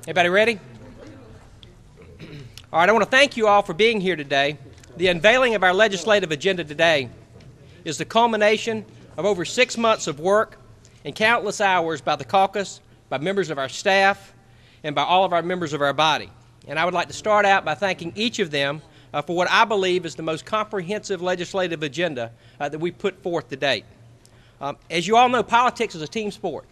Everybody ready? All right, I want to thank you all for being here today. The unveiling of our legislative agenda today is the culmination of over 6 months of work and countless hours by the caucus, by members of our staff, and by all of our members of our body. And I would like to start out by thanking each of them for what I believe is the most comprehensive legislative agenda that we put forth to date. As you all know, politics is a team sport.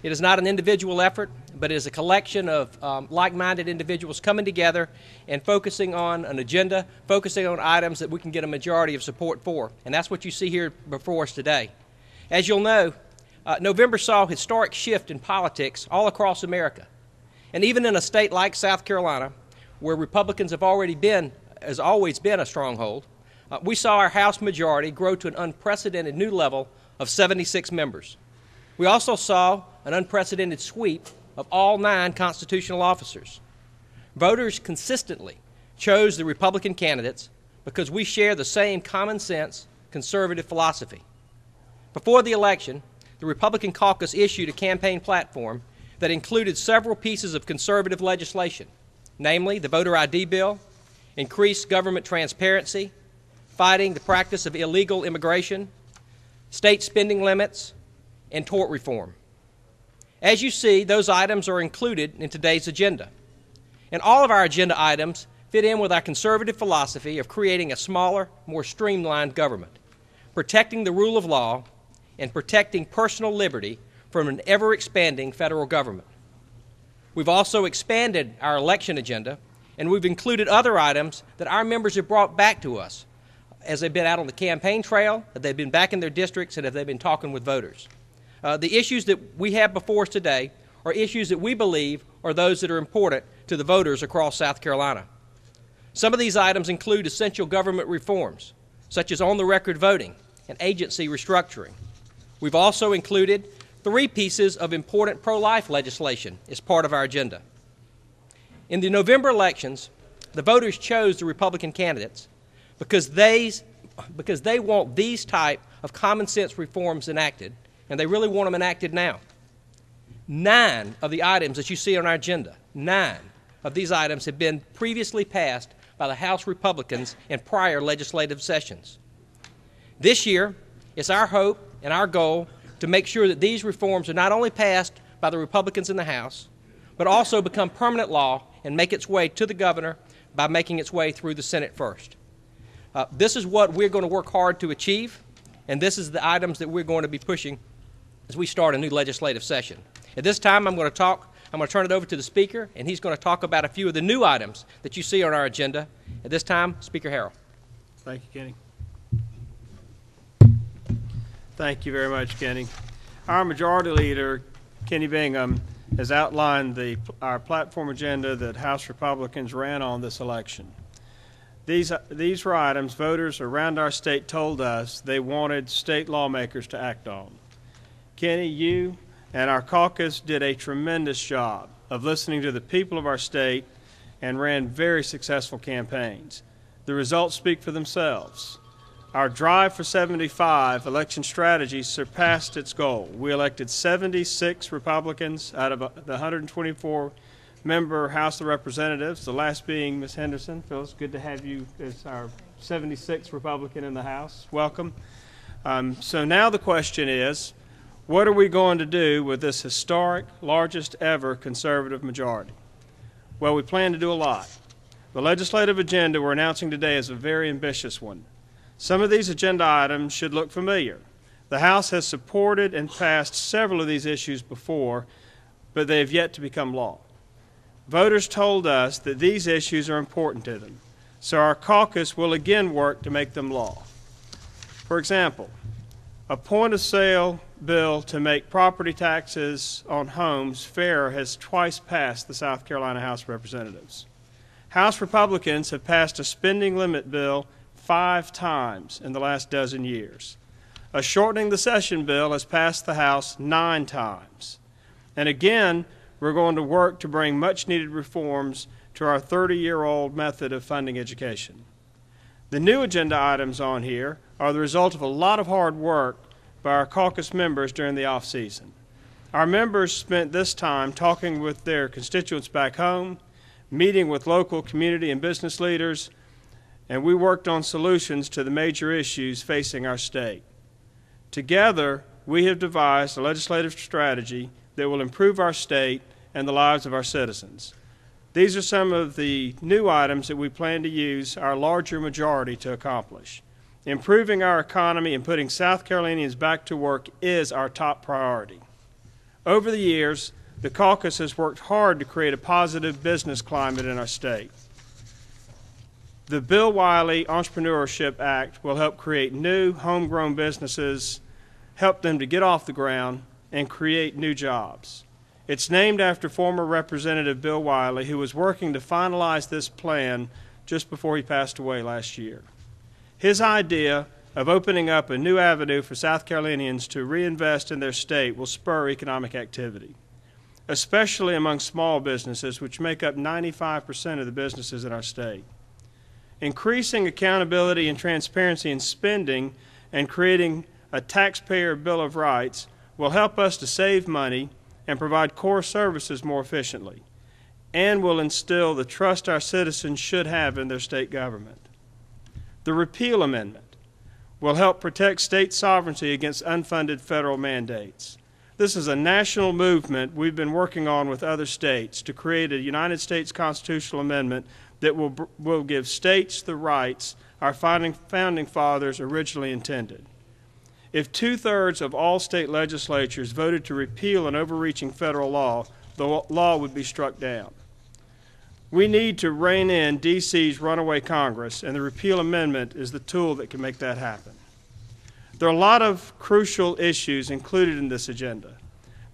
It is not an individual effort, but it is a collection of like-minded individuals coming together and focusing on an agenda, focusing on items that we can get a majority of support for. And that's what you see here before us today. As you'll know, November saw a historic shift in politics all across America. And even in a state like South Carolina, where Republicans has always been a stronghold, we saw our House majority grow to an unprecedented new level of 76 members. We also saw an unprecedented sweep of all 9 constitutional officers. Voters consistently chose the Republican candidates because we share the same common sense, conservative philosophy. Before the election, the Republican caucus issued a campaign platform that included several pieces of conservative legislation, namely the voter ID bill, increased government transparency, fighting the practice of illegal immigration, state spending limits, and tort reform. As you see, those items are included in today's agenda. And all of our agenda items fit in with our conservative philosophy of creating a smaller, more streamlined government, protecting the rule of law, and protecting personal liberty from an ever-expanding federal government. We've also expanded our election agenda, and we've included other items that our members have brought back to us as they've been out on the campaign trail, that they've been back in their districts, and that they've been talking with voters. The issues that we have before us today are issues that we believe are those that are important to the voters across South Carolina. Some of these items include essential government reforms, such as on-the-record voting and agency restructuring. We've also included 3 pieces of important pro-life legislation as part of our agenda. In the November elections, the voters chose the Republican candidates because they want these type of common sense reforms enacted, and they really want them enacted now. 9 of the items that you see on our agenda, 9 of these items have been previously passed by the House Republicans in prior legislative sessions. This year, it's our hope and our goal to make sure that these reforms are not only passed by the Republicans in the House, but also become permanent law and make its way to the governor by making its way through the Senate first. This is what we're going to work hard to achieve, and this is the items that we're going to be pushing as we start a new legislative session. At this time, I'm going to turn it over to the Speaker, and he's going to talk about a few of the new items that you see on our agenda. At this time, Speaker Harrell. Thank you, Kenny. Thank you very much, Kenny. Our Majority Leader, Kenny Bingham, has outlined our platform agenda that House Republicans ran on this election. These were items voters around our state told us they wanted state lawmakers to act on. Kenny, you and our caucus did a tremendous job of listening to the people of our state and ran very successful campaigns. The results speak for themselves. Our Drive for 75 election strategy surpassed its goal. We elected 76 Republicans out of the 124-member House of Representatives, the last being Ms. Henderson. Phyllis, good to have you as our 76th Republican in the House. Welcome. So now the question is, what are we going to do with this historic, largest ever conservative majority? Well, we plan to do a lot. The legislative agenda we're announcing today is a very ambitious one. Some of these agenda items should look familiar. The House has supported and passed several of these issues before, but they have yet to become law. Voters told us that these issues are important to them, so our caucus will again work to make them law. For example, a point-of-sale bill to make property taxes on homes fair has twice passed the South Carolina House of Representatives. House Republicans have passed a spending limit bill 5 times in the last dozen years. A shortening the session bill has passed the House 9 times. And again, we're going to work to bring much-needed reforms to our 30-year-old method of funding education. The new agenda items on here are the result of a lot of hard work by our caucus members during the off-season. Our members spent this time talking with their constituents back home, meeting with local community and business leaders, and we worked on solutions to the major issues facing our state. Together, we have devised a legislative strategy that will improve our state and the lives of our citizens. These are some of the new items that we plan to use our larger majority to accomplish. Improving our economy and putting South Carolinians back to work is our top priority. Over the years, the caucus has worked hard to create a positive business climate in our state. The Bill Wiley Entrepreneurship Act will help create new homegrown businesses, help them to get off the ground, and create new jobs. It's named after former Representative Bill Wiley, who was working to finalize this plan just before he passed away last year. His idea of opening up a new avenue for South Carolinians to reinvest in their state will spur economic activity, especially among small businesses, which make up 95% of the businesses in our state. Increasing accountability and transparency in spending and creating a taxpayer bill of rights will help us to save money and provide core services more efficiently, and will instill the trust our citizens should have in their state government. The repeal amendment will help protect state sovereignty against unfunded federal mandates. This is a national movement we've been working on with other states to create a United States constitutional amendment that will give states the rights our founding fathers originally intended. If 2/3 of all state legislatures voted to repeal an overreaching federal law, the law would be struck down. We need to rein in D.C.'s runaway Congress, and the repeal amendment is the tool that can make that happen. There are a lot of crucial issues included in this agenda.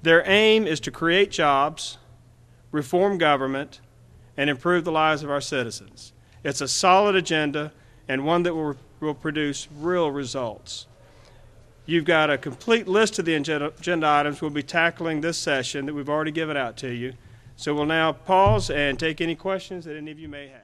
Their aim is to create jobs, reform government, and improve the lives of our citizens. It's a solid agenda and one that will produce real results. You've got a complete list of the agenda items we'll be tackling this session that we've already given out to you. So we'll now pause and take any questions that any of you may have.